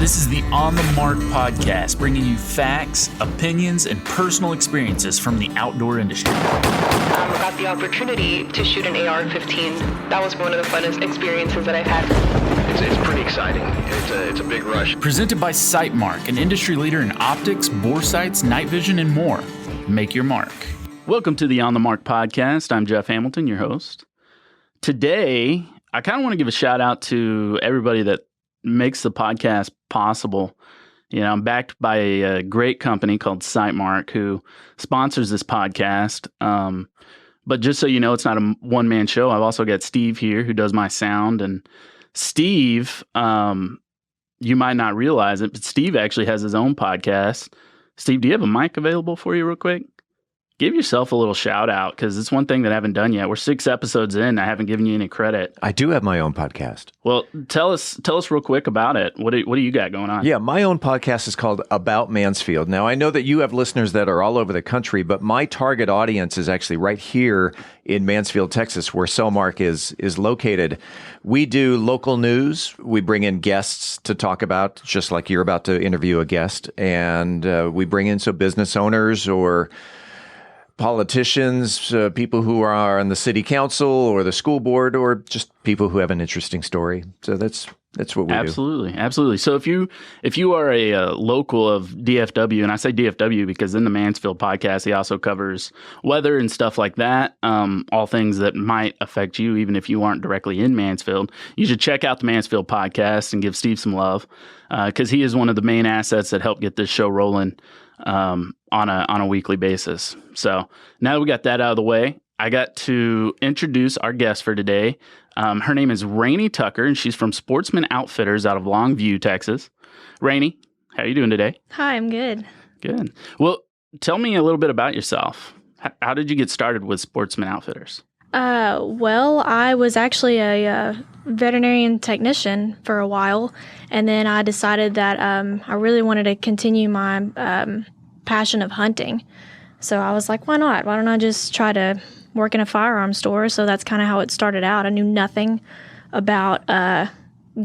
This is the On the Mark podcast, bringing you facts, opinions, and personal experiences from the outdoor industry. I got the opportunity to shoot an AR-15. That was one of the funnest experiences that I've had. It's pretty exciting. It's a big rush. Presented by Sightmark, an industry leader in optics, bore sights, night vision, and more. Make your mark. Welcome to the On the Mark podcast. I'm Jeff Hamilton, your host. Today, I kind of want to give a shout out to everybody that makes the podcast possible. You know, I'm backed by a great company called Sightmark who sponsors this podcast. But just so you know, it's not a one-man show. I've also got Steve here who does my sound. And Steve, you might not realize it, but Steve actually has his own podcast. Steve, do you have a mic available for you real quick? Give yourself a little shout out because it's one thing that I haven't done yet. We're 6 episodes in. I haven't given you any credit. I do have my own podcast. Well, tell us real quick about it. What do you got going on? Yeah, my own podcast is called About Mansfield. Now, I know that you have listeners that are all over the country, but my target audience is actually right here in Mansfield, Texas, where Sightmark is located. We do local news. We bring in guests to talk about, just like you're about to interview a guest, and we bring in business owners or politicians, people who are on the city council or the school board, or just people who have an interesting story. So that's what we do. Absolutely. So if you are a local of DFW, and I say DFW because in the Mansfield podcast, he also covers weather and stuff like that, all things that might affect you, even if you aren't directly in Mansfield. You should check out the Mansfield podcast and give Steve some love because he is one of the main assets that help get this show rolling on a weekly basis. So now that we got that out of the way, I got to introduce our guest for today. Her name is Rainie Tucker, and she's from Sportsman Outfitters out of Longview, Texas. Rainie, how are you doing today? Hi, I'm good. Good. Well, tell me a little bit about yourself. How did you get started with Sportsman Outfitters? Well, I was actually a veterinarian technician for a while, and then I decided that I really wanted to continue my passion of hunting. So I was like, why not? Why don't I just try to work in a firearms store? So that's kind of how it started out. I knew nothing about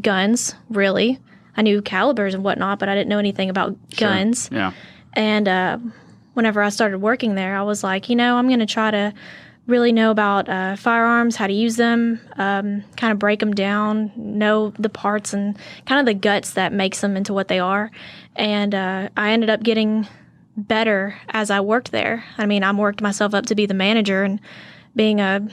guns, really. I knew calibers and whatnot, but I didn't know anything about guns. Yeah. And whenever I started working there, I was like, I'm going to try to really know about firearms, how to use them, kind of break them down, know the parts and kind of the guts that makes them into what they are. And I ended up getting better as I worked there. I mean, I worked myself up to be the manager, and being a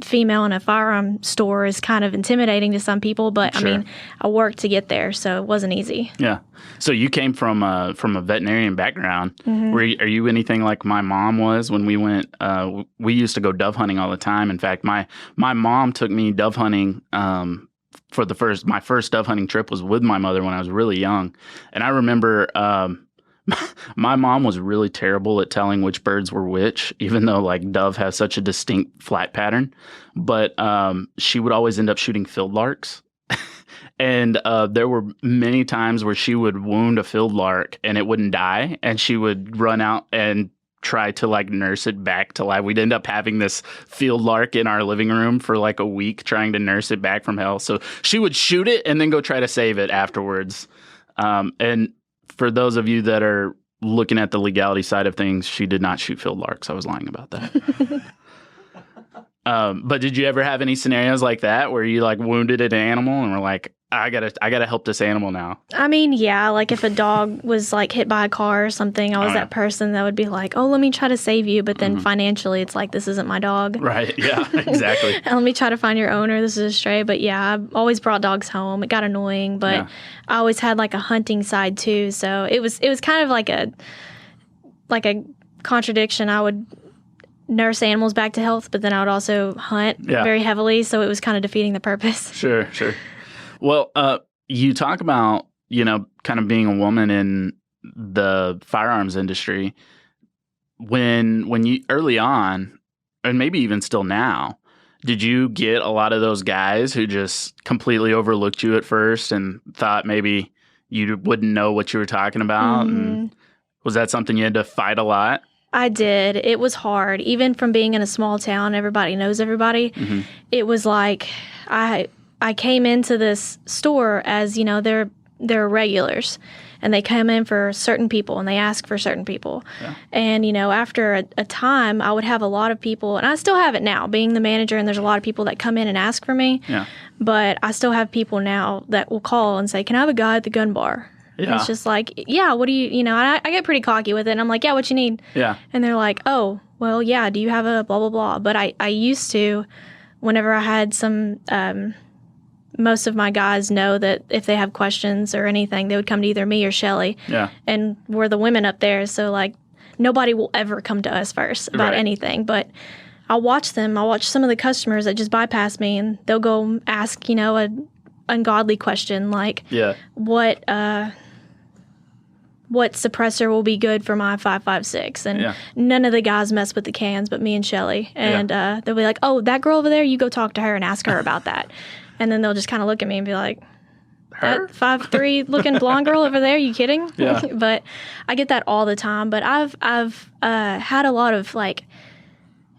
female in a firearm store is kind of intimidating to some people, but Sure. I mean, I worked to get there, so it wasn't easy. Yeah. So you came from a veterinarian background. Mm-hmm. Are you anything like my mom was when we went? We used to go dove hunting all the time. In fact, my mom took me dove hunting. For my first dove hunting trip was with my mother when I was really young, and I remember. My mom was really terrible at telling which birds were which, even though like dove has such a distinct flight pattern. But she would always end up shooting field larks. And there were many times where she would wound a field lark and it wouldn't die. And she would run out and try to like nurse it back to life. We'd end up having this field lark in our living room for like a week trying to nurse it back from hell. So she would shoot it and then go try to save it afterwards. And for those of you that are looking at the legality side of things, she did not shoot field larks. I was lying about that. But did you ever have any scenarios like that where you like wounded an animal and were like, I gotta help this animal now? I mean, yeah, like if a dog was like hit by a car or something, I was that person that would be like, oh, let me try to save you. But then financially, it's like, this isn't my dog. Right. Yeah, exactly. And let me try to find your owner. This is a stray. But yeah, I always brought dogs home. It got annoying, but Yeah. I always had like a hunting side too. So it was kind of like a contradiction. I would nurse animals back to health, but then I would also hunt very heavily. So it was kind of defeating the purpose. Sure. Well, you talk about, kind of being a woman in the firearms industry. When you early on, and maybe even still now, did you get a lot of those guys who just completely overlooked you at first and thought maybe you wouldn't know what you were talking about? Mm-hmm. And was that something you had to fight a lot? I did. It was hard. Even from being in a small town, everybody knows everybody. Mm-hmm. It was like I came into this store as, they're they're regulars, and they come in for certain people, and they ask for certain people. Yeah. And, after a time, I would have a lot of people, and I still have it now, being the manager, and there's a lot of people that come in and ask for me. Yeah. But I still have people now that will call and say, can I have a guy at the gun bar? Yeah. And it's just like, yeah, what do you, I get pretty cocky with it, and I'm like, yeah, what you need? Yeah. And they're like, oh, well, yeah, do you have a blah, blah, blah? But I used to, whenever I had some, most of my guys know that if they have questions or anything, they would come to either me or Shelly. Yeah. And we're the women up there, so, like, nobody will ever come to us first about anything. But I'll watch them. I'll watch some of the customers that just bypass me, and they'll go ask, a ungodly question like, what suppressor will be good for my 5.56? And none of the guys mess with the cans but me and Shelly. And they'll be like, oh, that girl over there, you go talk to her and ask her about that. And then they'll just kind of look at me and be like, that 5'3" looking blonde girl over there, you kidding? Yeah. But I get that all the time. But I've had a lot of, like,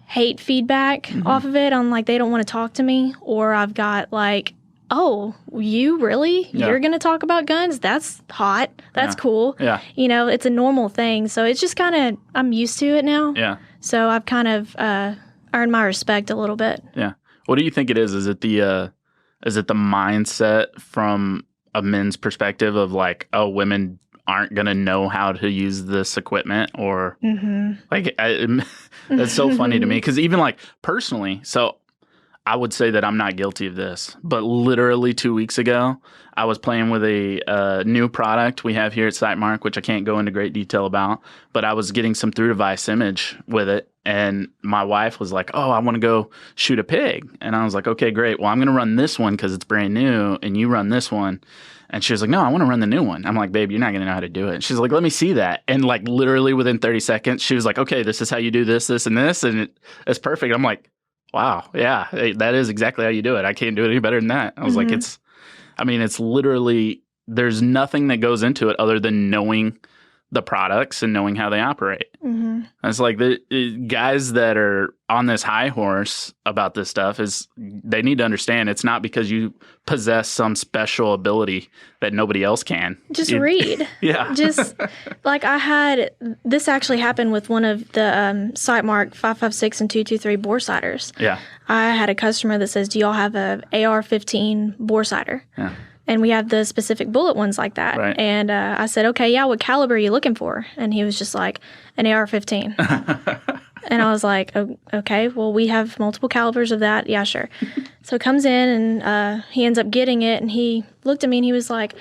hate feedback off of it on, like, they don't want to talk to me. Or I've got, like, oh, you really? Yeah. You're going to talk about guns? That's hot. That's cool. Yeah. It's a normal thing. So it's just kind of, I'm used to it now. Yeah. So I've kind of earned my respect a little bit. Yeah. What do you think it is? Is it the mindset from a men's perspective of, like, oh, women aren't going to know how to use this equipment? Or like, that's so funny to me. Because even, like, personally, so I would say that I'm not guilty of this, but literally 2 weeks ago, I was playing with a new product we have here at Sightmark, which I can't go into great detail about, but I was getting some through device image with it, and my wife was like, oh, I want to go shoot a pig. And I was like, okay, great. Well, I'm going to run this one because it's brand new, and you run this one. And she was like, no, I want to run the new one. I'm like, babe, you're not going to know how to do it. She's like, let me see that. And, like, literally within 30 seconds, she was like, okay, this is how you do this, this, and this, and it's perfect. I'm like, wow, yeah, that is exactly how you do it. I can't do it any better than that. I was like, it's literally, there's nothing that goes into it other than knowing the products and knowing how they operate. It's like the guys that are on this high horse about this stuff they need to understand it's not because you possess some special ability that nobody else can. Just read. Yeah. Just like this actually happened with one of the Sightmark 5.56 and 2.23 bore sighters. Yeah. I had a customer that says, do y'all have a AR-15 bore sighter? Yeah. And we have the specific bullet ones like that. Right. And I said, okay, yeah, what caliber are you looking for? And he was just like, an AR-15. And I was like, oh, okay, well, we have multiple calibers of that. Yeah, sure. So comes in, and he ends up getting it. And he looked at me, and he was like,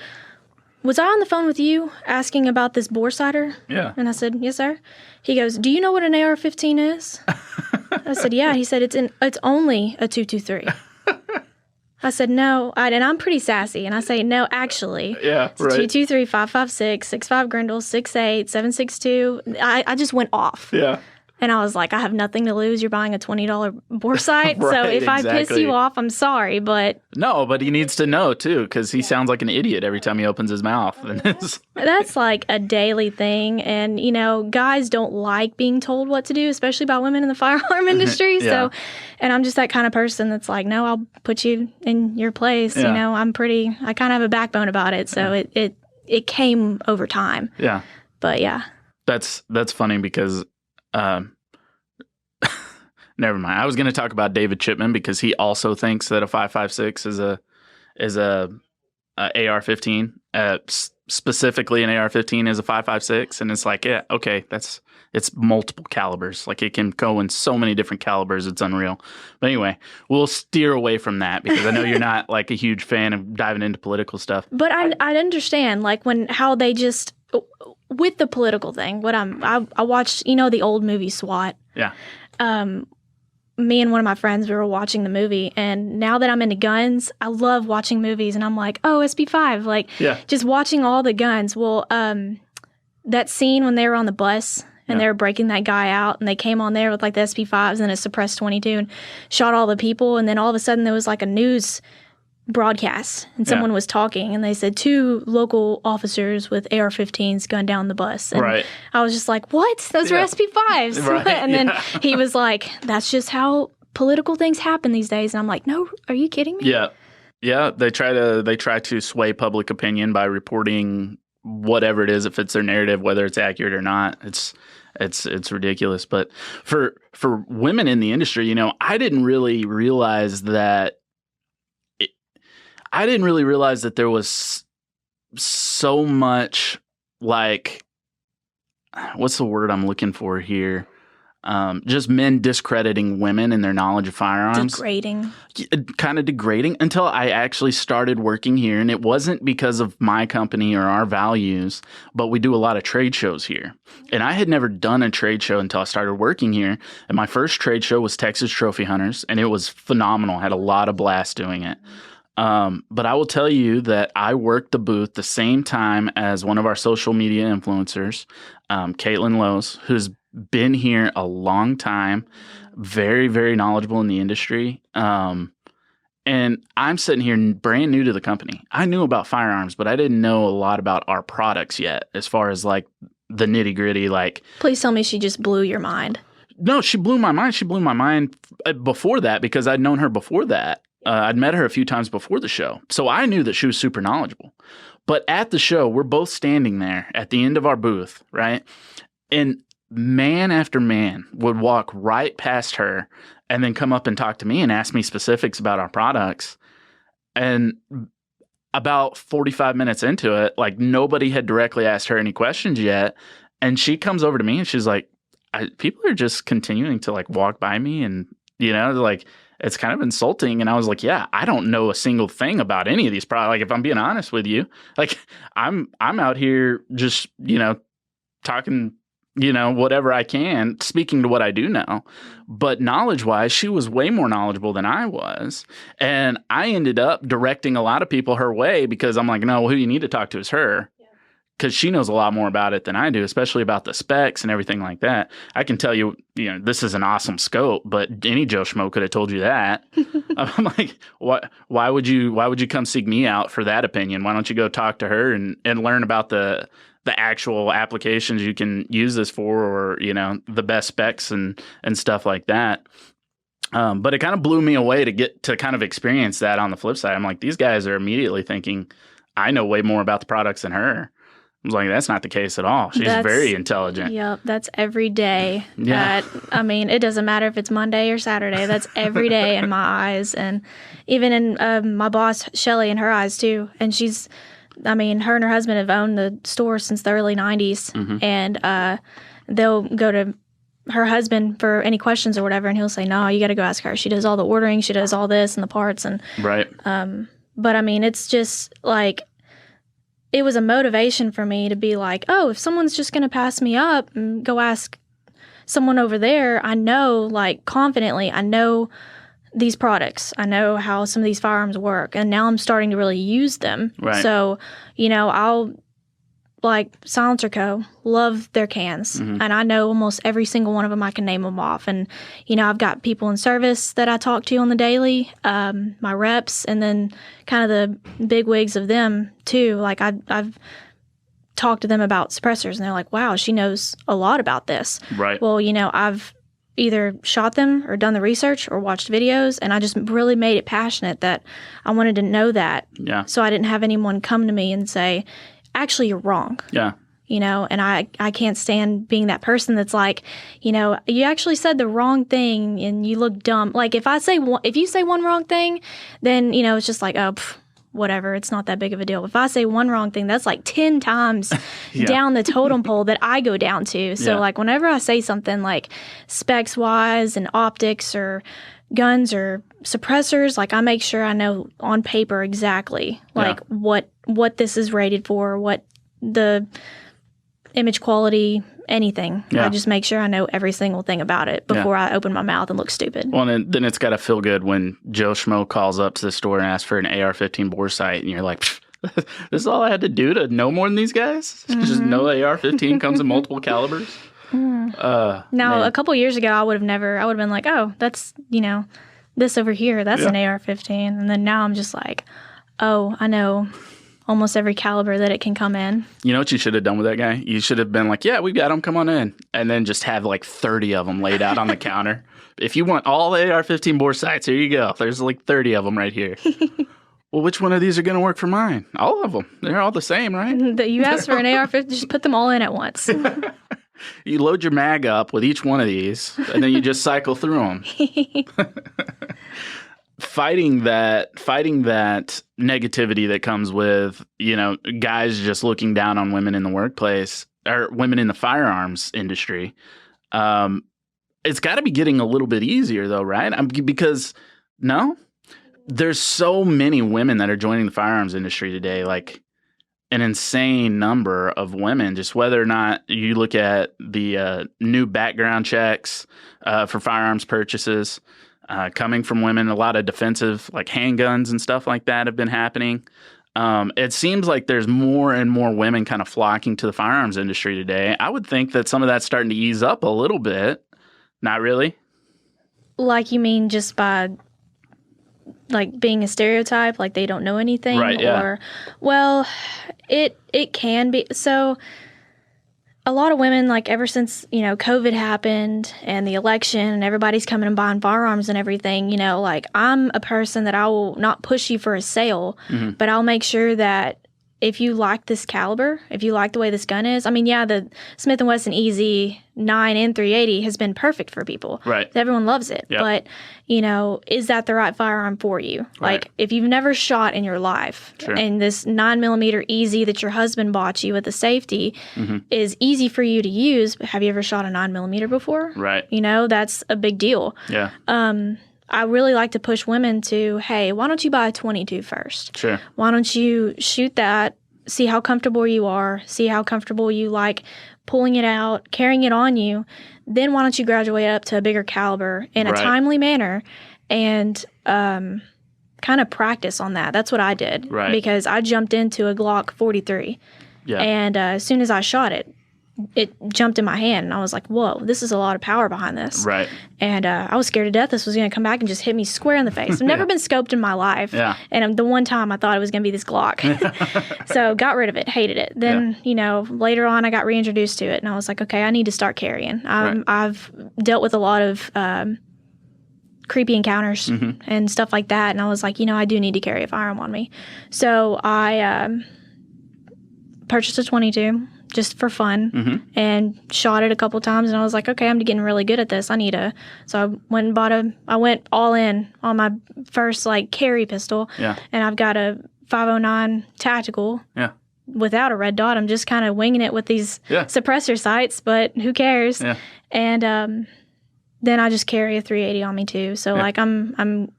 was I on the phone with you asking about this bore sighter? Yeah. And I said, yes, sir. He goes, do you know what an AR-15 is? I said, yeah. He said, it's only a 2.23. I said, no, and I'm pretty sassy, and I say, no, actually, it's 2.23, 5.56, 6.5 Grindle, 6.8, 7.62. I just went off. Yeah. And I was like, I have nothing to lose. You're buying a $20 bore sight. Right, so if I piss you off, I'm sorry, but... No, but he needs to know, too, because he sounds like an idiot every time he opens his mouth. That's like a daily thing. And, guys don't like being told what to do, especially by women in the firearm industry. Yeah. So, and I'm just that kind of person that's like, no, I'll put you in your place. Yeah. I kind of have a backbone about it. So it came over time. Yeah. But yeah. That's funny because... never mind. I was going to talk about David Chipman because he also thinks that a 5.56 is a AR-15. Specifically, an AR-15 is a 5.56, and it's like, yeah, okay, it's multiple calibers. Like, it can go in so many different calibers. It's unreal. But anyway, we'll steer away from that because I know you're not like a huge fan of diving into political stuff. But I understand like how they just. With the political thing, I watched, the old movie SWAT. Yeah. Me and one of my friends, we were watching the movie, and now that I'm into guns, I love watching movies, and I'm like, oh, SB5, like, just watching all the guns. Well, that scene when they were on the bus and they were breaking that guy out, and they came on there with like the SB5s and a suppressed 22 and shot all the people, and then all of a sudden there was like a news broadcast, and someone was talking, and they said 2 local officers with AR-15s gunned down the bus. And I was just like, what? Those were SP5s. Right. And then he was like, that's just how political things happen these days. And I'm like, no, are you kidding me? Yeah. Yeah, they try to sway public opinion by reporting whatever it is that fits their narrative, whether it's accurate or not. It's ridiculous. But for women in the industry, you know, I didn't really realize that there was so much, like, what's the word I'm looking for here? Just men discrediting women and their knowledge of firearms. Degrading. Kind of degrading until I actually started working here. And it wasn't because of my company or our values, but we do a lot of trade shows here. And I had never done a trade show until I started working here. And my first trade show was Texas Trophy Hunters, and it was phenomenal. I had a lot of blast doing it. But I will tell you that I worked the booth the same time as one of our social media influencers, Caitlin Lowe's, who's been here a long time, very, very knowledgeable in the industry. And I'm sitting here brand new to the company. I knew about firearms, but I didn't know a lot about our products yet, as far as like the nitty gritty. Like, please tell me she just blew your mind. No, she blew my mind. She blew my mind before that because I'd known her before that. I'd met her a few times before the show. So I knew that she was super knowledgeable. But at the show, we're both standing there at the end of our booth, right? And man after man would walk right past her and then come up and talk to me and ask me specifics about our products. And about 45 minutes into it, like, nobody had directly asked her any questions yet. And she comes over to me and she's like, people are just continuing to like walk by me, and, you know, like, it's kind of insulting. And I was like, yeah, I don't know a single thing about any of these products. Like, if I'm being honest with you, like, I'm out here just, you know, talking, you know, whatever I can, speaking to what I do know. But knowledge-wise, she was way more knowledgeable than I was. And I ended up directing a lot of people her way because I'm like, no, who you need to talk to is her. Because she knows a lot more about it than I do, especially about the specs and everything like that. I can tell you, you know, this is an awesome scope, but any Joe Schmo could have told you that. I'm like, why would you come seek me out for that opinion? Why don't you go talk to her and learn about the actual applications you can use this for, or, you know, the best specs and stuff like that. But it kind of blew me away to get to kind of experience that on the flip side. I'm like, these guys are immediately thinking, I know way more about the products than her. I was like, that's not the case at all. She's very intelligent. Yep, that's every day. Yeah. I mean, it doesn't matter if it's Monday or Saturday. That's every day in my eyes. And even in my boss, Shelly, in her eyes too. And she's, I mean, her and her husband have owned the store since the early 90s. Mm-hmm. And they'll go to her husband for any questions or whatever, and he'll say, no, you got to go ask her. She does all the ordering. She does all this and the parts. And right. But I mean, it's just like, it was a motivation for me to be like, oh, if someone's just going to pass me up and go ask someone over there, I know, like, confidently, I know these products. I know how some of these firearms work. And now I'm starting to really use them. Right. So, you know, I'll, like, Silencer Co., love their cans. Mm-hmm. And I know almost every single one of them. I can name them off. And, you know, I've got people in service that I talk to on the daily, my reps, and then kind of the big wigs of them, too. Like, I've talked to them about suppressors, and they're like, wow, she knows a lot about this. Right. Well, you know, I've either shot them or done the research or watched videos, and I just really made it passionate that I wanted to know that. Yeah. So I didn't have anyone come to me and say, actually, you're wrong. Yeah. You know, and I can't stand being that person that's like, you know, you actually said the wrong thing and you look dumb. Like, if you say one wrong thing, then, you know, it's just like, oh, whatever. It's not that big of a deal. If I say one wrong thing, that's like 10 times down the totem pole that I go down to. So, like, whenever I say something like specs-wise and optics or guns or suppressors, like, I make sure I know on paper exactly, like, what this is rated for, what the image quality, anything. I just make sure I know every single thing about it before I open my mouth and look stupid. Well, and then it's got to feel good when Joe Schmo calls up to the store and asks for an AR-15 bore sight, and you're like, this is all I had to do to know more than these guys? Mm-hmm. Just know AR-15 comes in multiple calibers? Now, man. A couple years ago, I would have been like, oh, that's, you know, this over here, that's an AR-15. And then now I'm just like, oh, I know almost every caliber that it can come in. You know what you should have done with that guy? You should have been like, yeah, we've got them, come on in. And then just have like 30 of them laid out on the counter. If you want all AR-15 bore sights, here you go. There's like 30 of them right here. well, which one of these are going to work for mine? All of them. They're all the same, right? You asked for an AR-15, just put them all in at once. You load your mag up with each one of these, and then you just cycle through them. Fighting that negativity that comes with, guys just looking down on women in the workplace or women in the firearms industry. It's got to be getting a little bit easier, though, right? Because there's so many women that are joining the firearms industry today, like an insane number of women, just whether or not you look at the new background checks for firearms purchases coming from women, a lot of defensive like handguns and stuff like that have been happening. It seems like there's more and more women kind of flocking to the firearms industry today. I would think that some of that's starting to ease up a little bit. Not really? Like, you mean just by like being a stereotype, like they don't know anything? Right, yeah. Or, well, it can be. So a lot of women, like ever since, COVID happened and the election and everybody's coming and buying firearms and everything, like I'm a person that I will not push you for a sale, but I'll make sure that if you like this caliber, if you like the way this gun is, the Smith & Wesson EZ 9 and 380 has been perfect for people. Right. Everyone loves it. Yep. But, is that the right firearm for you? Right. Like, if you've never shot in your life and this 9mm EZ that your husband bought you with the safety is easy for you to use, but have you ever shot a 9mm before? Right. That's a big deal. Yeah. I really like to push women to, hey, why don't you buy a 22 first? Sure. Why don't you shoot that, see how comfortable you are, see how comfortable you like pulling it out, carrying it on you. Then why don't you graduate up to a bigger caliber in a timely manner and kind of practice on that. That's what I did. Right. Because I jumped into a Glock 43. Yeah. And as soon as I shot it, it jumped in my hand, and I was like, whoa, this is a lot of power behind this. Right. And I was scared to death this was going to come back and just hit me square in the face. I've never been scoped in my life. Yeah. And the one time I thought it was going to be this Glock. So got rid of it, hated it. Then, later on I got reintroduced to it, and I was like, okay, I need to start carrying. I've dealt with a lot of creepy encounters and stuff like that, and I was like, I do need to carry a firearm on me. So I purchased a 22. Just for fun, and shot it a couple times, and I was like, okay, I'm getting really good at this. So I went and I went all in on my first carry pistol, and I've got a 509 tactical without a red dot. I'm just kind of winging it with these suppressor sights, but who cares? Yeah. And then I just carry a 380 on me too. So I'm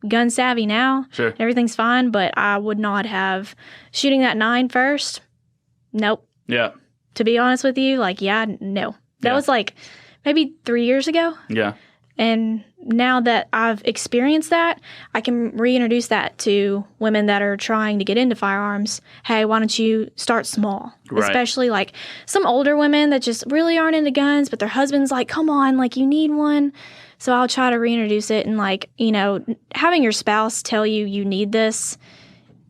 gun savvy now. Sure. Everything's fine, but I would not have shooting that 9 first. Nope. Yeah. To be honest with you, no. That was maybe 3 years ago. Yeah. And now that I've experienced that, I can reintroduce that to women that are trying to get into firearms. Hey, why don't you start small? Right. Especially some older women that just really aren't into guns, but their husband's like, come on, you need one. So I'll try to reintroduce it. And having your spouse tell you need this.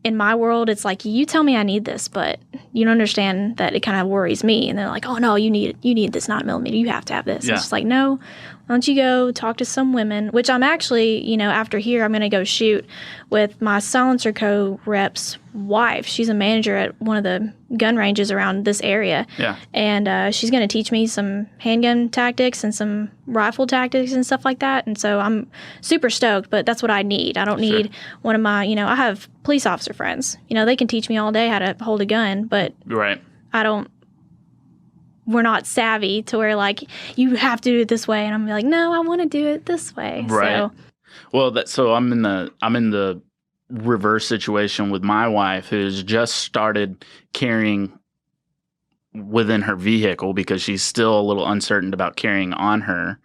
In my world, it's like, you tell me I need this, but you don't understand that it kind of worries me. And they're like, oh, no, you need this 9mm. You have to have this. Yeah. It's just like, no, why don't you go talk to some women, which I'm actually, after here, I'm going to go shoot with my Silencer Co. rep's wife. She's a manager at one of the gun ranges around this area. Yeah. And she's going to teach me some handgun tactics and some rifle tactics and stuff like that. And so I'm super stoked, but that's what I need. I don't need one of my, I have police officer friends. They can teach me all day how to hold a gun, but we're not savvy to where you have to do it this way, and I'm like, no, I want to do it this way. Right. So I'm in the reverse situation with my wife, who's just started carrying within her vehicle because she's still a little uncertain about carrying on her.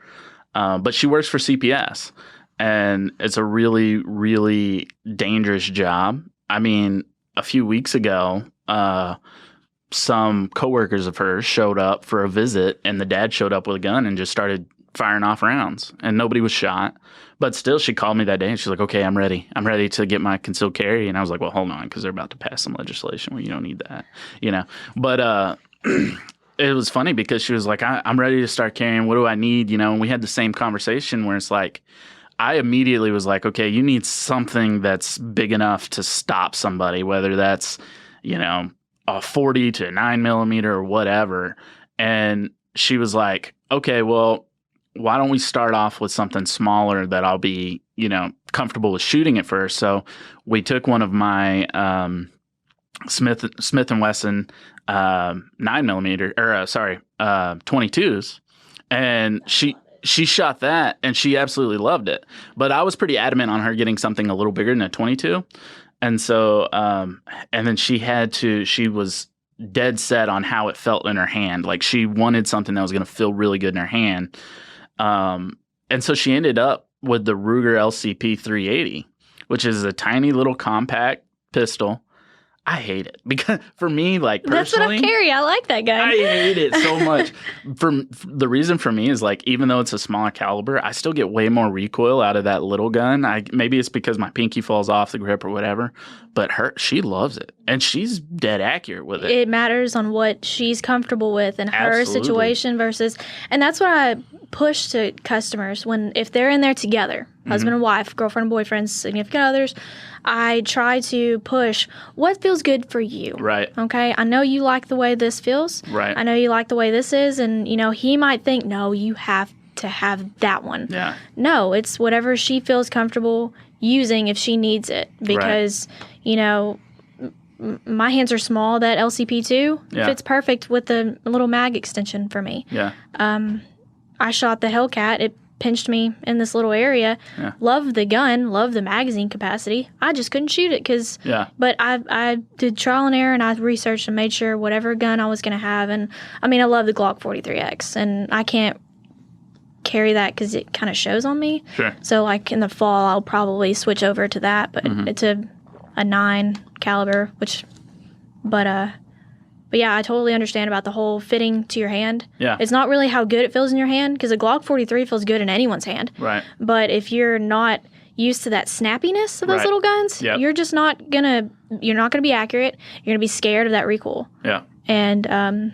But she works for CPS, and it's a really, really dangerous job. A few weeks ago, some coworkers of hers showed up for a visit, and the dad showed up with a gun and just started firing off rounds, and nobody was shot. But still, she called me that day, and she's like, okay, I'm ready to get my concealed carry. And I was like, well, hold on, because they're about to pass some legislation where you don't need that, But it was funny because she was like, I'm ready to start carrying. What do I need? And we had the same conversation where it's like, I immediately was like, okay, you need something that's big enough to stop somebody, whether that's, a 40 to 9mm or whatever. And she was like, okay, well, why don't we start off with something smaller that I'll be, comfortable with shooting at first. So we took one of my Smith & Wesson 9mm, or 22s, and she shot that, and she absolutely loved it. But I was pretty adamant on her getting something a little bigger than a 22. And so, and then she was dead set on how it felt in her hand. Like, she wanted something that was going to feel really good in her hand. And so she ended up with the Ruger LCP 380, which is a tiny little compact pistol. I hate it because for me, like, personally, that's what I carry. I like that gun. I hate it so much. The reason for me is, like, even though it's a smaller caliber, I still get way more recoil out of that little gun. Maybe it's because my pinky falls off the grip or whatever, but she loves it, and she's dead accurate with it. It matters on what she's comfortable with and her situation versus, and that's what I push to customers if they're in there together, husband and wife, girlfriend and boyfriend, significant others. I try to push what feels good for you. Right. Okay. I know you like the way this feels. Right. I know you like the way this is. And, he might think, no, you have to have that one. Yeah. No, it's whatever she feels comfortable using if she needs it. Because, my hands are small. That LCP2 fits perfect with the little mag extension for me. Yeah. I shot the Hellcat. It pinched me in this little area. Yeah. Loved the gun, loved the magazine capacity. I just couldn't shoot it but I did trial and error, and I researched and made sure whatever gun I was going to have. And I love the Glock 43X, and I can't carry that because it kind of shows on me. Sure. So like in the fall, I'll probably switch over to that, but it's a 9 caliber, But yeah, I totally understand about the whole fitting to your hand. Yeah. It's not really how good it feels in your hand, because a Glock 43 feels good in anyone's hand. Right. But if you're not used to that snappiness of those little guns, you're just not gonna be accurate. You're gonna be scared of that recoil. Yeah. And I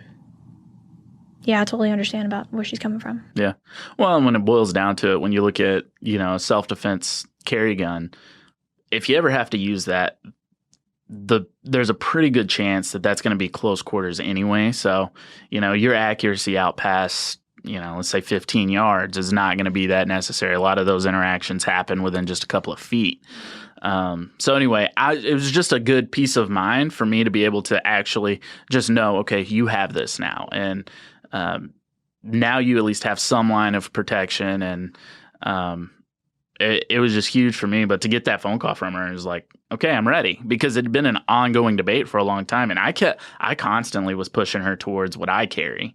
totally understand about where she's coming from. Yeah. Well, and when it boils down to it, when you look at, a self-defense carry gun, if you ever have to use that, there's a pretty good chance that that's going to be close quarters anyway. So, your accuracy out past, let's say 15 yards is not going to be that necessary. A lot of those interactions happen within just a couple of feet. So anyway, it was just a good peace of mind for me to be able to actually just know, okay, you have this now. And now you at least have some line of protection. And it was just huge for me. But to get that phone call from her, it was like, okay, I'm ready, because it had been an ongoing debate for a long time. And I constantly was pushing her towards what I carry.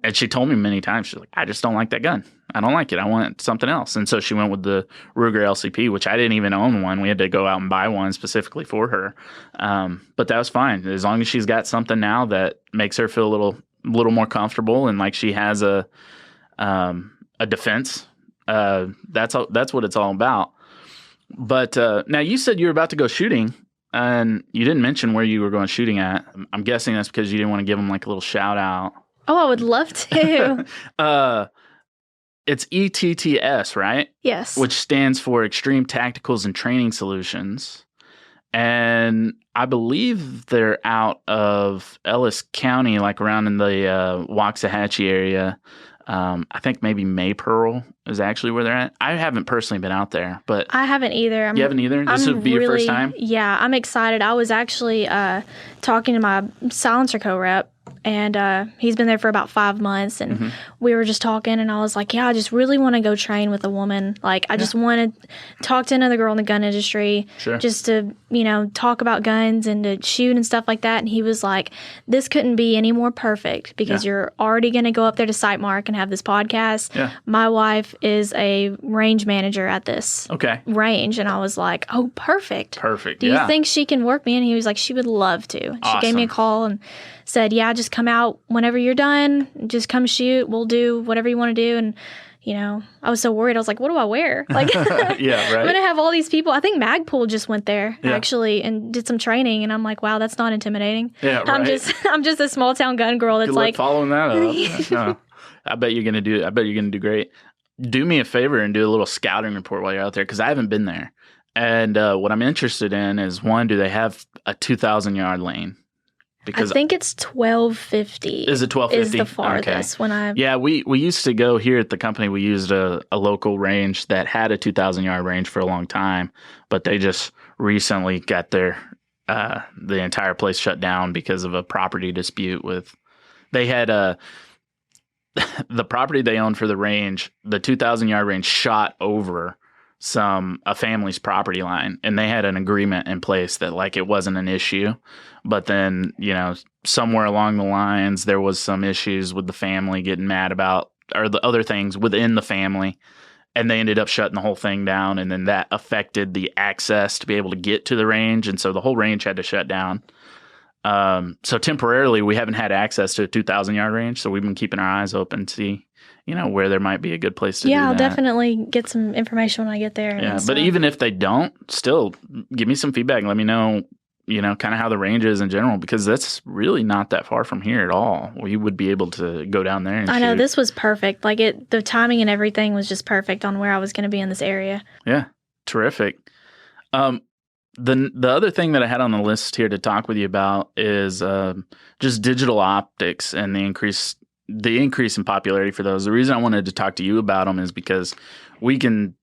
And she told me many times, she's like, I just don't like that gun. I don't like it. I want something else. And so she went with the Ruger LCP, which I didn't even own one. We had to go out and buy one specifically for her. But that was fine. As long as she's got something now that makes her feel a little more comfortable and like she has a defense. That's what it's all about. But now you said you were about to go shooting, and you didn't mention where you were going shooting at. I'm guessing that's because you didn't want to give them like a little shout out. Oh, I would love to. It's ETTS, right? Yes. Which stands for Extreme Tacticals and Training Solutions. And I believe they're out of Ellis County, like around in the Waxahachie area. I think maybe Maypearl is actually where they're at. I haven't personally been out there, but I haven't either. You haven't either? This would be your first time? Yeah, I'm excited. I was actually talking to my silencer co-rep, and he's been there for about 5 months, and we were just talking, and I was like, yeah, I just really want to go train with a woman. Like, I just want to talk to another girl in the gun industry, just to, talk about guns and to shoot and stuff like that. And he was like, this couldn't be any more perfect, because you're already going to go up there to Sightmark and have this podcast. Yeah. My wife is a range manager at this range, and I was like, oh, perfect. Do you think she can work me? And he was like, she would love to. She gave me a call and said, yeah, just come out whenever you're done. Just come shoot. We'll do whatever you want to do. And, I was so worried. I was like, what do I wear? Like, I'm going to have all these people. I think Magpul just went there, actually, and did some training. And I'm like, wow, that's not intimidating. Yeah, right. I'm just a small town gun girl that's Good luck following that up. No, I bet you're going to do great. do me a favor and do a little scouting report while you're out there, because I haven't been there. And what I'm interested in is, one, do they have a 2,000-yard lane? Because I think it's 1250. Is it 1250? Is the farthest. Okay. When I Yeah, we used to go here at the company. We used a local range that had a 2,000-yard range for a long time, but they just recently got the entire place shut down because of a property dispute with. They had the property they owned for the range. The 2,000-yard range shot over a family's property line, and they had an agreement in place that like it wasn't an issue. But then, somewhere along the lines, there was some issues with the family getting mad about, or the other things within the family, and they ended up shutting the whole thing down. And then that affected the access to be able to get to the range. And so the whole range had to shut down. So temporarily we haven't had access to a 2,000-yard range. So we've been keeping our eyes open to see, where there might be a good place to do that. Yeah, I'll definitely get some information when I get there. Yeah, but even if they don't, still give me some feedback and let me know, kind of how the range is in general, because that's really not that far from here at all. We would be able to go down there and I know, shoot. this was perfect. Like the timing and everything was just perfect on where I was going to be in this area. Yeah, terrific. The other thing that I had on the list here to talk with you about is just digital optics and the increase in popularity for those. The reason I wanted to talk to you about them is because we can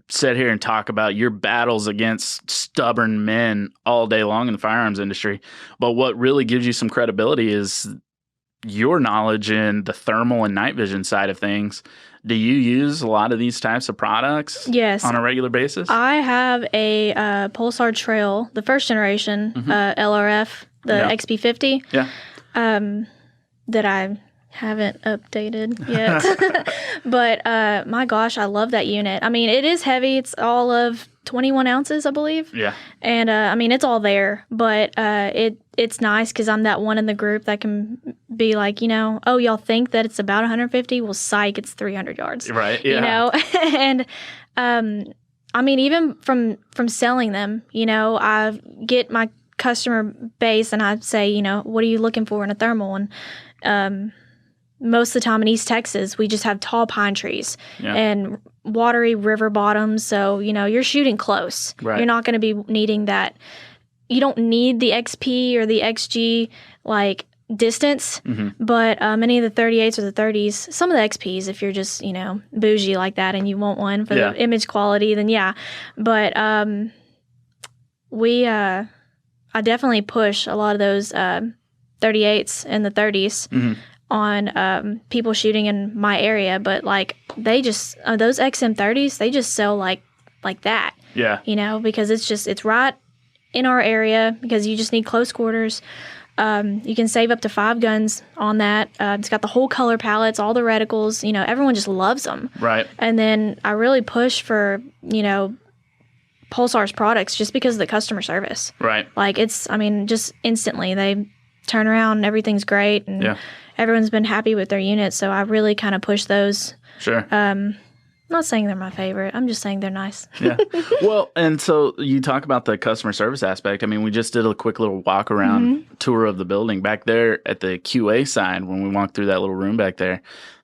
sit here and talk about your battles against stubborn men all day long in the firearms industry. But what really gives you some credibility is your knowledge in the thermal and night vision side of things. Do you use a lot of these types of products? Yes. On a regular basis? I have a Pulsar Trail, the first generation LRF, the XP50. Yeah. That I haven't updated yet. But my gosh, I love that unit. I mean, it is heavy. It's all of 21 ounces, I believe. Yeah. And it's all there. But it's nice because I'm that one in the group that can be like, oh, y'all think that it's about 150? Well, psych, it's 300 yards. Right. Yeah. And even from selling them, I get my customer base and I say, what are you looking for in a thermal? And most of the time in East Texas, we just have tall pine trees and watery river bottoms. So, you're shooting close. Right. You're not going to be needing that. You don't need the XP or the XG distance, but any of the 38s or the 30s, some of the XPs, if you're just, bougie like that and you want one for the image quality, then yeah. But I definitely push a lot of those 38s and the 30s on people shooting in my area, but they just those XM30s, they just sell like that. Yeah. Because it's right in our area, because you just need close quarters. You can save up to 5 guns on that. It's got the whole color palettes, all the reticles. Everyone just loves them. Right. And then I really push for Pulsar's products just because of the customer service. Right. Just instantly they turn around and everything's great, and everyone's been happy with their units. So I really kind of push those. Sure. I'm not saying they're my favorite. I'm just saying they're nice. Yeah. Well, and so you talk about the customer service aspect. We just did a quick little walk around tour of the building back there at the QA side. When we walked through that little room back there,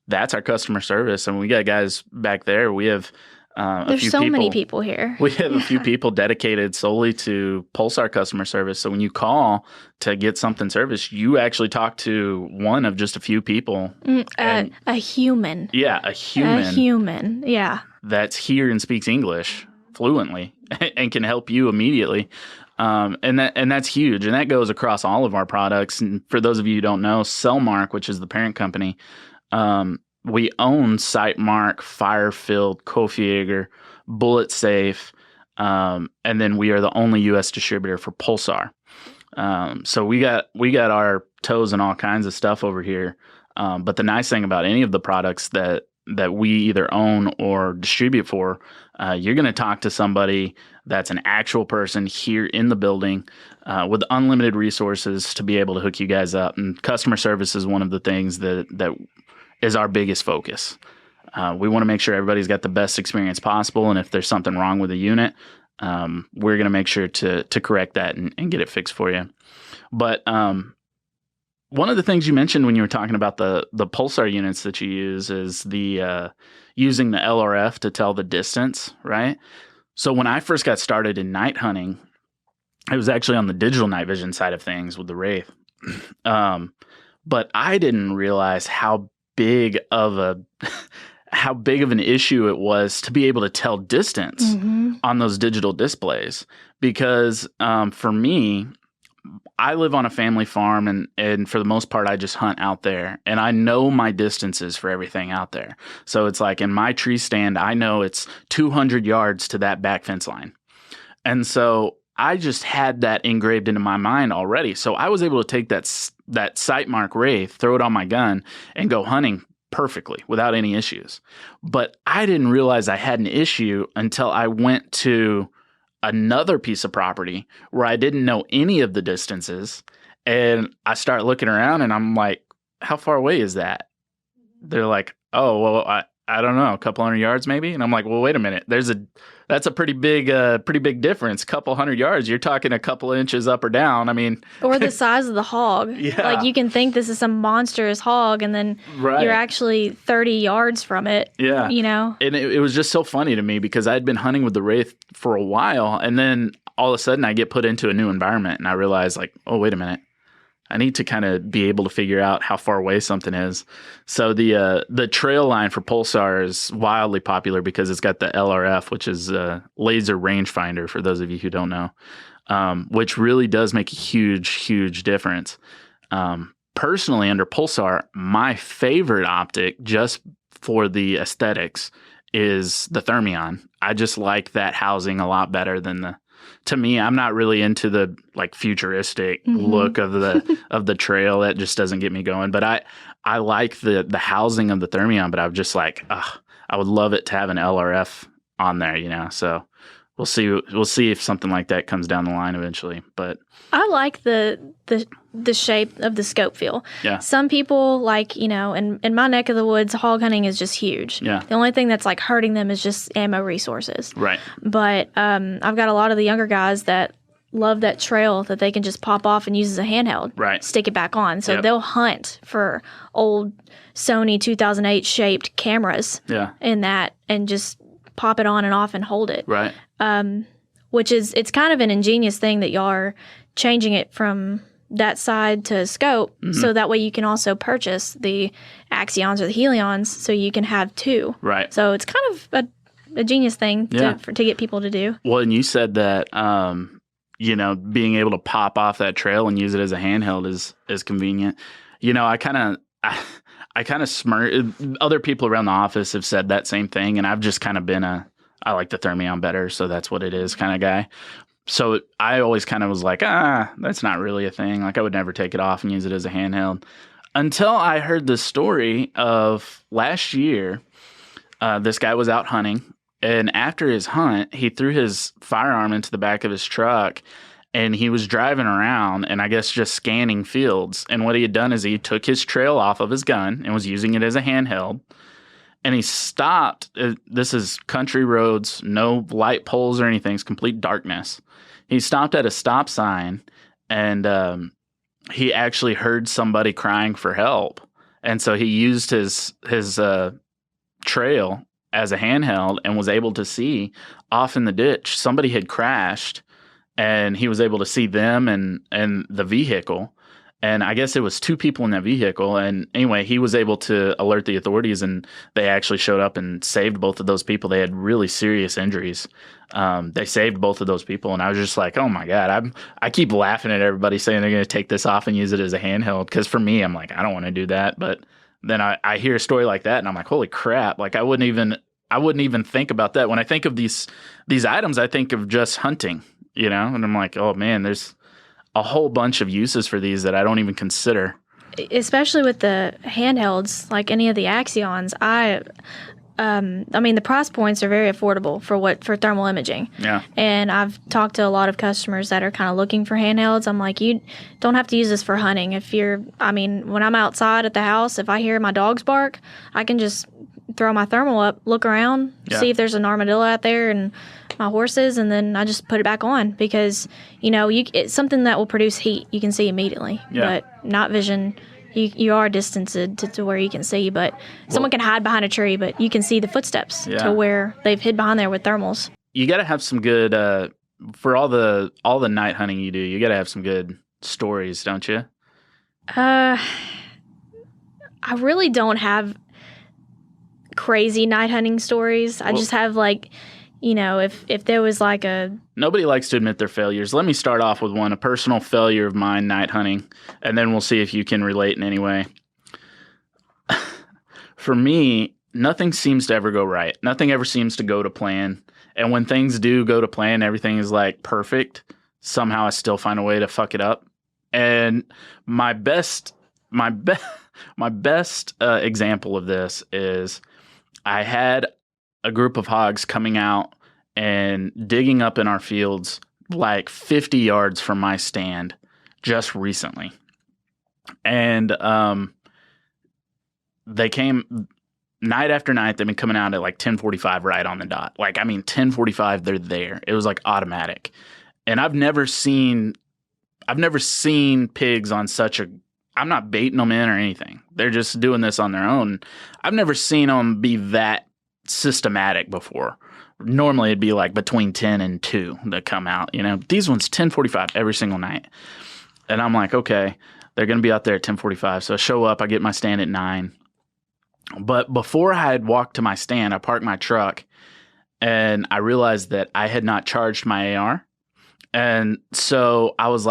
that's our customer service. And we got guys back there. We have there's so many people here. We have a few people dedicated solely to Pulsar customer service. So when you call to get something serviced, you actually talk to one of just a few people. A human. Yeah, a human. A human, yeah. That's here and speaks English fluently and can help you immediately. And that's huge. And that goes across all of our products. And for those of you who don't know, Sightmark, which is the parent company, we own Sightmark, Firefield, Kofiager, Bullet Safe, and then we are the only U.S. distributor for Pulsar. So we got our toes in all kinds of stuff over here. But the nice thing about any of the products that we either own or distribute for, you're going to talk to somebody that's an actual person here in the building with unlimited resources to be able to hook you guys up. And customer service is one of the things that is our biggest focus. We want to make sure everybody's got the best experience possible, and if there's something wrong with a unit, we're going to make sure to correct that and get it fixed for you. But one of the things you mentioned when you were talking about the pulsar units that you use is the using the LRF to tell the distance, right? So when I first got started in night hunting, it was actually on the digital night vision side of things with the Wraith. But I didn't realize how big of an issue it was to be able to tell distance on those digital displays. Because for me, I live on a family farm, and for the most part, I just hunt out there. And I know my distances for everything out there. So it's like in my tree stand, I know it's 200 yards to that back fence line. And so I just had that engraved into my mind already. So I was able to take that Sightmark Wraith, throw it on my gun, and go hunting perfectly without any issues. But I didn't realize I had an issue until I went to another piece of property where I didn't know any of the distances. And I start looking around and I'm like, how far away is that? They're like, oh, well, I don't know, a couple hundred yards maybe. And I'm like, well, wait a minute. That's a pretty big difference. Couple hundred yards. You're talking a couple inches up or down. I mean, or the size of the hog. Yeah. Like you can think this is some monstrous hog, and then you're actually 30 yards from it. Yeah. You know? And it was just so funny to me because I'd been hunting with the Wraith for a while, and then all of a sudden I get put into a new environment and I realize like, oh, wait a minute. I need to kind of be able to figure out how far away something is. So the trail line for Pulsar is wildly popular because it's got the LRF, which is a laser rangefinder for those of you who don't know, which really does make a huge difference. Personally, under Pulsar, my favorite optic just for the aesthetics is the Thermion. I just like that housing a lot better than to me, I'm not really into the like futuristic look of the trail. That just doesn't get me going. But I like the housing of the Thermion, but I'm just like, I would love it to have an LRF on there, you know. So we'll see if something like that comes down the line eventually. But I like the shape of the scope feel. Yeah. Some people like, you know, in my neck of the woods, hog hunting is just huge. Yeah. The only thing that's like hurting them is just ammo resources. Right. But I've got a lot of the younger guys that love that trail that they can just pop off and use as a handheld. Right. Stick it back on. So they'll hunt for old Sony 2008 shaped cameras. Yeah. In that and just pop it on and off and hold it. Right. Which is, it's kind of an ingenious thing that y'all are changing it from that side to scope, so that way you can also purchase the Axions or the Helions, so you can have two. Right. So it's kind of a genius thing to get people to do. Well, and you said that, you know, being able to pop off that trail and use it as a handheld is convenient. You know, I kind of smirk. Other people around the office have said that same thing, and I've just kind of been I like the Thermion better, so that's what it is kind of guy. So I always kind of was like, that's not really a thing. Like I would never take it off and use it as a handheld until I heard the story of last year. This guy was out hunting, and after his hunt, he threw his firearm into the back of his truck, and he was driving around and I guess just scanning fields. And what he had done is he took his trail off of his gun and was using it as a handheld. And he stopped. This is country roads, no light poles or anything. It's complete darkness. He stopped at a stop sign, and he actually heard somebody crying for help. And so he used his trail as a handheld and was able to see off in the ditch somebody had crashed, and he was able to see them and the vehicle. And I guess it was two people in that vehicle. And anyway, he was able to alert the authorities, and they actually showed up and saved both of those people. They had really serious injuries. They saved both of those people. And I was just like, oh my God, I keep laughing at everybody saying they're going to take this off and use it as a handheld. Because for me, I'm like, I don't want to do that. But then I hear a story like that and I'm like, holy crap. Like I wouldn't even think about that. When I think of these items, I think of just hunting, you know, and I'm like, oh man, there's a whole bunch of uses for these that I don't even consider. Especially with the handhelds, like any of the Axions, I mean, the price points are very affordable for thermal imaging. Yeah. And I've talked to a lot of customers that are kind of looking for handhelds. I'm like, you don't have to use this for hunting. When I'm outside at the house, if I hear my dogs bark, I can just throw my thermal up, look around, see if there's an armadillo out there, and my horses, and then I just put it back on because, it's something that will produce heat. You can see immediately, but night vision, you are distanced to where you can see, but someone can hide behind a tree, but you can see the footsteps to where they've hid behind there with thermals. You got to have some good, for all the night hunting you do, you got to have some good stories, don't you? I really don't have crazy night hunting stories. I just have if there was Nobody likes to admit their failures. Let me start off with one, a personal failure of mine night hunting, and then we'll see if you can relate in any way. For me, nothing seems to ever go right. Nothing ever seems to go to plan. And when things do go to plan, everything is perfect. Somehow I still find a way to fuck it up. And my best example of this is I had a group of hogs coming out and digging up in our fields 50 yards from my stand just recently. And they came night after night. They've been coming out at 10:45 right on the dot. 10:45, they're there. It was automatic. And I've never seen pigs on such a, I'm not baiting them in or anything. They're just doing this on their own. I've never seen them be that systematic before. Normally it'd be between 10 and 2 that come out. These ones 10:45 every single night. And I'm okay, they're going to be out there at 10:45. So I show up, I get my stand at 9. But before I had walked to my stand, I parked my truck and I realized that I had not charged my AR. And so I was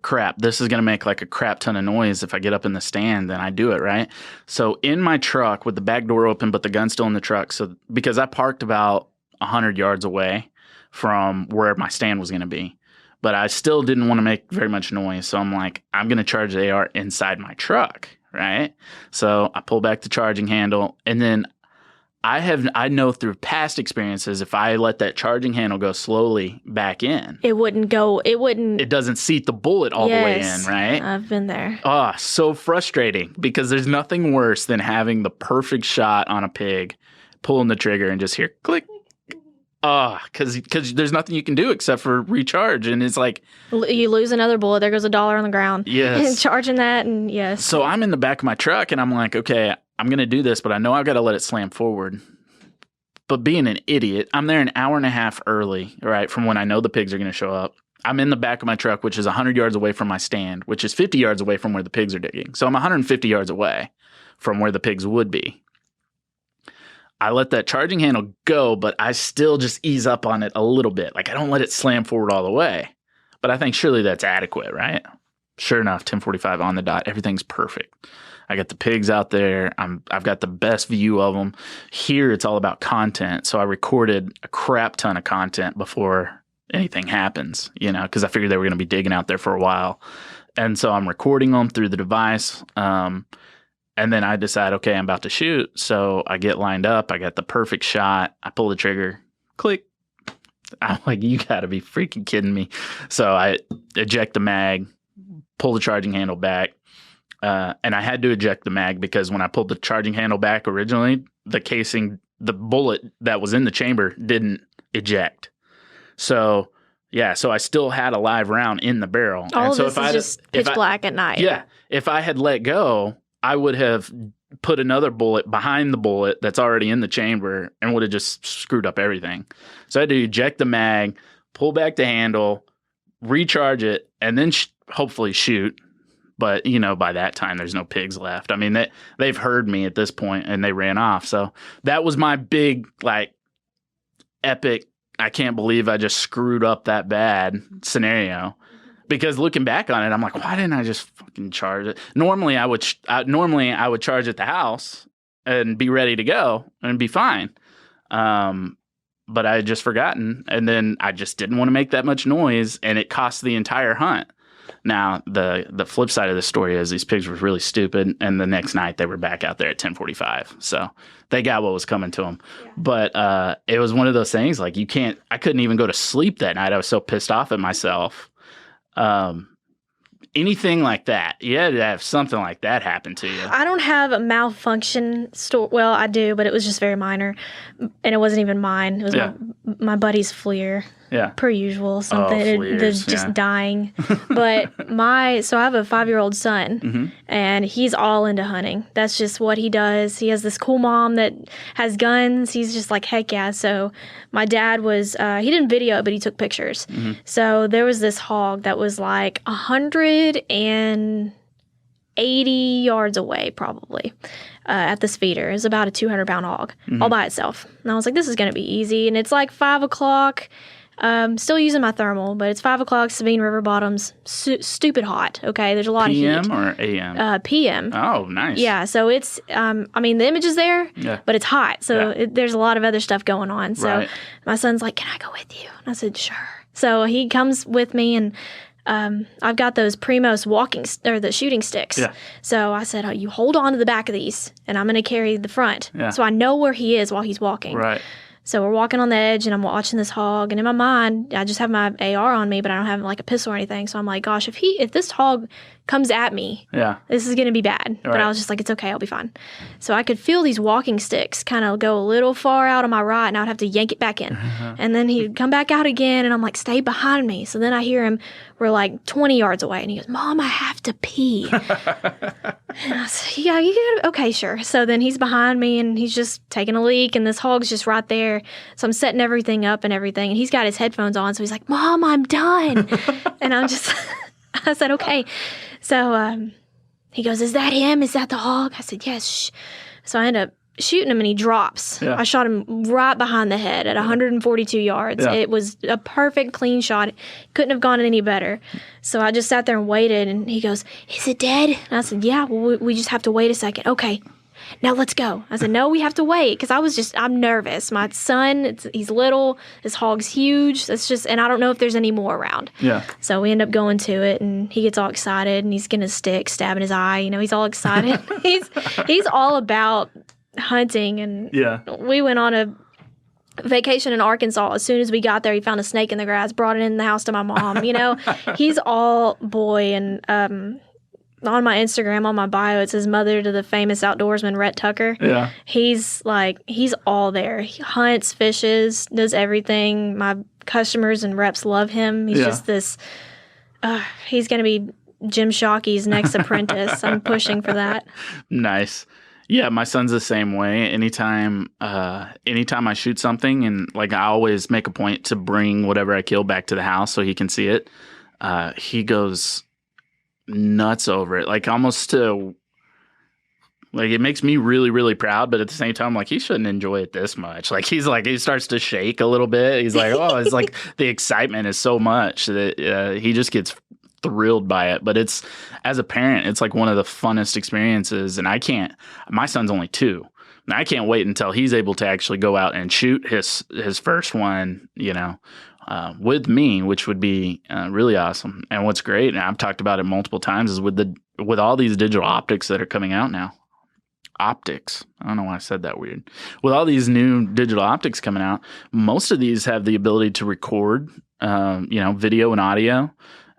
crap, this is going to make a crap ton of noise if I get up in the stand, then I do it, right? So in my truck with the back door open, but the gun's still in the truck. So because I parked about 100 yards away from where my stand was going to be, but I still didn't want to make very much noise. So I'm I'm going to charge the AR inside my truck, right? So I pull back the charging handle, and then I know through past experiences, if I let that charging handle go slowly back in, it doesn't seat the bullet all the way in, right? I've been there. Oh, so frustrating, because there's nothing worse than having the perfect shot on a pig, pulling the trigger and just hear click. Because there's nothing you can do except for recharge, and it's you lose another bullet. There goes $1 on the ground. Yes, charging that, and yes. So I'm in the back of my truck, and I'm okay, I'm gonna do this, but I know I've got to let it slam forward. But being an idiot, I'm there an hour and a half early, right, from when I know the pigs are gonna show up. I'm in the back of my truck, which is 100 yards away from my stand, which is 50 yards away from where the pigs are digging. So I'm 150 yards away from where the pigs would be. I let that charging handle go, but I still just ease up on it a little bit. I don't let it slam forward all the way. But I think surely that's adequate, right? Sure enough, 10:45 on the dot. Everything's perfect. I got the pigs out there. I've got the best view of them. Here, it's all about content. So I recorded a crap ton of content before anything happens, because I figured they were going to be digging out there for a while. And so I'm recording them through the device. And then I decide, okay, I'm about to shoot. So I get lined up. I got the perfect shot. I pull the trigger. Click. I'm you got to be freaking kidding me. So I eject the mag, pull the charging handle back. And I had to eject the mag because when I pulled the charging handle back originally, the casing, the bullet that was in the chamber didn't eject. So, yeah, so I still had a live round in the barrel. All and of so this is just pitch black at night. Yeah. If I had let go, I would have put another bullet behind the bullet that's already in the chamber and would have just screwed up everything. So I had to eject the mag, pull back the handle, recharge it, and then hopefully shoot. But, by that time, there's no pigs left. I mean, they've heard me at this point, and they ran off. So that was my big, epic, I can't believe I just screwed up that bad scenario. Because looking back on it, I'm why didn't I just fucking charge it? Normally, I would charge at the house and be ready to go and be fine. But I had just forgotten, and then I just didn't want to make that much noise, and it cost the entire hunt. Now, the flip side of the story is these pigs were really stupid, and the next night they were back out there at 10:45. So they got what was coming to them. Yeah. But it was one of those things, I couldn't even go to sleep that night. I was so pissed off at myself. Anything like that, you had to have something like that happen to you. I don't have a malfunction story. Well, I do, but it was just very minor, and it wasn't even mine. It was my buddy's FLIR. Yeah. Per usual, something FLIRs, just dying. But so I have a 5-year-old son, and he's all into hunting. That's just what he does. He has this cool mom that has guns. He's just like, heck yeah. So my dad was, he didn't video it, but he took pictures. So there was this hog that was like 180 yards away, probably, at this feeder. It was about a 200-pound hog, all by itself. And I was like, this is going to be easy. And it's like 5 o'clock. Still using my thermal, but it's 5 o'clock, Sabine River Bottoms, stupid hot. Okay, there's a lot of heat. PM or AM? PM. Oh, nice. Yeah, so it's, the image is there, but it's hot. So there's a lot of other stuff going on. So my son's like, can I go with you? And I said, sure. So he comes with me, and I've got those Primos the shooting sticks. Yeah. So I said, you hold on to the back of these, and I'm going to carry the front. Yeah. So I know where he is while he's walking. Right. So we're walking on the edge, and I'm watching this hog, and in my mind, I just have my AR on me, but I don't have like a pistol or anything. So I'm like, gosh, if this hog comes at me, this is going to be bad. Right. But I was just like, it's okay, I'll be fine. So I could feel these walking sticks kind of go a little far out on my right, and I'd have to yank it back in. And then he'd come back out again, and I'm like, stay behind me. So then I hear him, we're like 20 yards away, and he goes, Mom, I have to pee. And I said, yeah, you gotta, okay, sure. So then he's behind me, and he's just taking a leak, and this hog's just right there. So I'm setting everything up and everything, and he's got his headphones on, so he's like, Mom, I'm done. And I'm just, I said, okay. So he goes, is that him? Is that the hog? I said, yes. Shh. So I end up shooting him, and he drops. Yeah. I shot him right behind the head at 142 yards. Yeah. It was a perfect, clean shot. Couldn't have gone any better. So I just sat there and waited, and he goes, is it dead? And I said, yeah, well, we just have to wait a second. Okay. Now let's go. I said, no, we have to wait, because I'm nervous. My son, he's little. This hog's huge. And I don't know if there's any more around. Yeah. So we end up going to it, and he gets all excited, and he's getting a stick, stabbing his eye. He's all excited. he's all about hunting, and we went on a vacation in Arkansas. As soon as we got there, he found a snake in the grass, brought it in the house to my mom. He's all boy, and on my Instagram, on my bio, it says mother to the famous outdoorsman Rainey Tucker. Yeah. He's all there. He hunts, fishes, does everything. My customers and reps love him. He's just this, he's going to be Jim Shockey's next apprentice. I'm pushing for that. Nice. Yeah, my son's the same way. Anytime I shoot something, and like I always make a point to bring whatever I kill back to the house so he can see it, he goes nuts over it, like almost to like it makes me really, really proud, but at the same time, like he shouldn't enjoy it this much. Like he starts to shake a little bit. He's like, oh, it's like the excitement is so much that he just gets thrilled by it. But it's, as a parent, it's like one of the funnest experiences. And my son's only 2. And I can't wait until he's able to actually go out and shoot his first one, with me, which would be really awesome. And what's great, and I've talked about it multiple times, is with all these digital optics that are coming out now. Optics. I don't know why I said that weird. With all these new digital optics coming out, most of these have the ability to record, video and audio,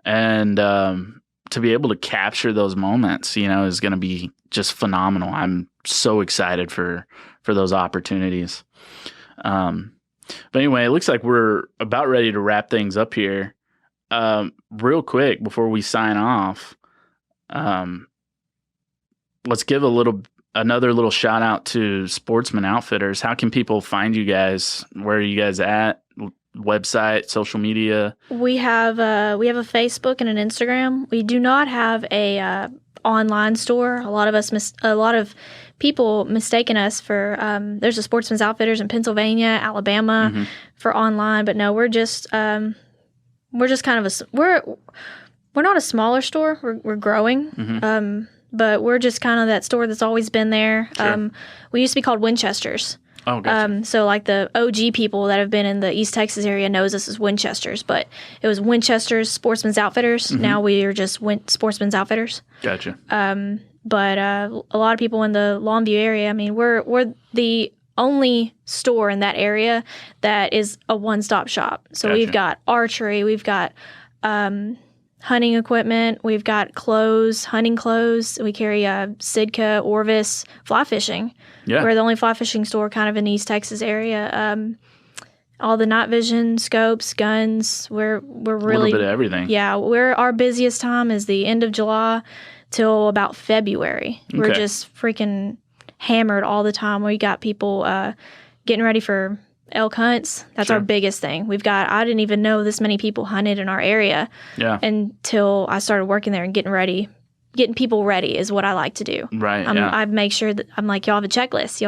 and to be able to capture those moments, is going to be just phenomenal. I'm so excited for those opportunities. But anyway, it looks like we're about ready to wrap things up here. Real quick, before we sign off, let's give another little shout out to Sportsman Outfitters. How can people find you guys? Where are you guys at? Website, social media? We have a Facebook and an Instagram. We do not have a online store. A lot of people mistaken us for there's a Sportsman's Outfitters in Pennsylvania, Alabama for online, but no, we're just kind of we're not a smaller store. We're growing, but we're just kind of that store that's always been there. Sure. We used to be called Winchester's. Oh, gotcha. So like the OG people that have been in the East Texas area knows us as Winchester's, but it was Winchester's Sportsman's Outfitters. Now we are just Sportsman's Outfitters. Gotcha. But a lot of people in the Longview area, I mean, we're the only store in that area that is a one-stop shop. So gotcha. We've got archery, we've got hunting equipment, we've got clothes, hunting clothes. We carry Sitka, Orvis, fly fishing. Yeah. We're the only fly fishing store kind of in the East Texas area. all the night vision, scopes, guns. We're really a little bit of everything. Yeah, our busiest time is the end of July till about February. Okay. We're just freaking hammered all the time. We got people getting ready for elk hunts. That's Sure. our biggest thing. I didn't even know this many people hunted in our area until I started working there and getting people ready is what I like to do. Right. I make sure that I'm like, y'all have a checklist.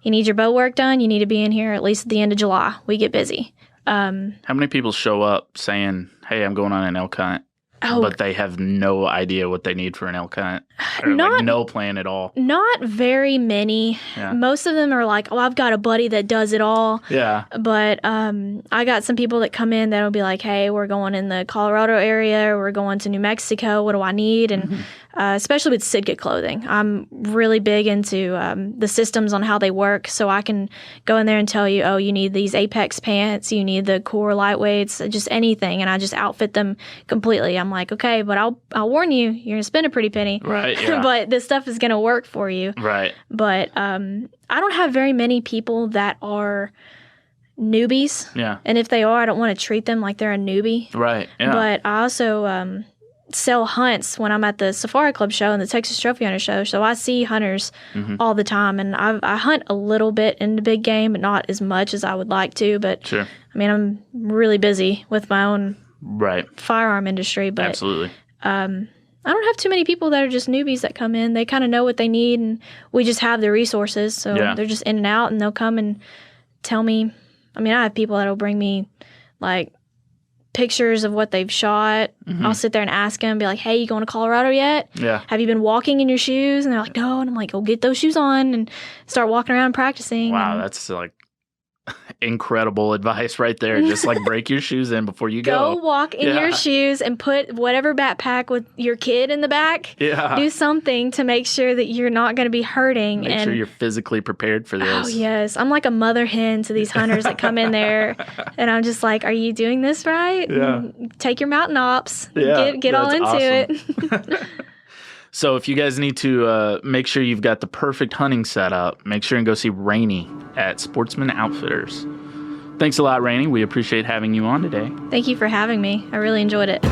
You need your bow work done. You need to be in here at least at the end of July. We get busy. How many people show up saying, "Hey, I'm going on an elk hunt," but they have no idea what they need for an elk hunt, or like no plan at all? Not very many. Yeah. Most of them are like, "Oh, I've got a buddy that does it all." Yeah. But I got some people that come in that'll be like, "Hey, we're going in the Colorado area. Or we're going to New Mexico. What do I need?" And especially with Sitka clothing, I'm really big into the systems on how they work. So I can go in there and tell you, "Oh, you need these Apex pants. You need the core lightweights. Just anything," and I just outfit them completely. I'm like, "Okay, but I'll warn you, you're gonna spend a pretty penny." Right. Yeah. But this stuff is going to work for you. Right. But I don't have very many people that are newbies. Yeah. And if they are, I don't want to treat them like they're a newbie. Right. Yeah. But I also sell hunts when I'm at the Safari Club show and the Texas Trophy Hunter show. So I see hunters all the time. And I hunt a little bit in the big game, but not as much as I would like to. But Sure. I mean, I'm really busy with my own Right. firearm industry. But Absolutely. I don't have too many people that are just newbies that come in. They kind of know what they need, and we just have the resources. So they're just in and out, and they'll come and tell me. I mean, I have people that'll bring me, like, pictures of what they've shot. I'll sit there and ask them, be like, "Hey, you going to Colorado yet? Yeah. Have you been walking in your shoes?" And they're like, "No." And I'm like, "Go get those shoes on and start walking around practicing." Wow, and that's like incredible advice right there. Just like break your shoes in before you go go. walk in Yeah. your shoes and put whatever backpack with your kid in the back. Yeah. Do something to make sure that you're not going to be hurting. Make sure you're physically prepared for this. Oh, yes. I'm like a mother hen to these hunters that come in there. And I'm just like, "Are you doing this right? Yeah. Take your mountain ops. Yeah, Get all that's into awesome. it." So if you guys need to make sure you've got the perfect hunting setup, make sure and go see Rainie at Sportsman Outfitters. Thanks a lot, Rainie. We appreciate having you on today. Thank you for having me. I really enjoyed it.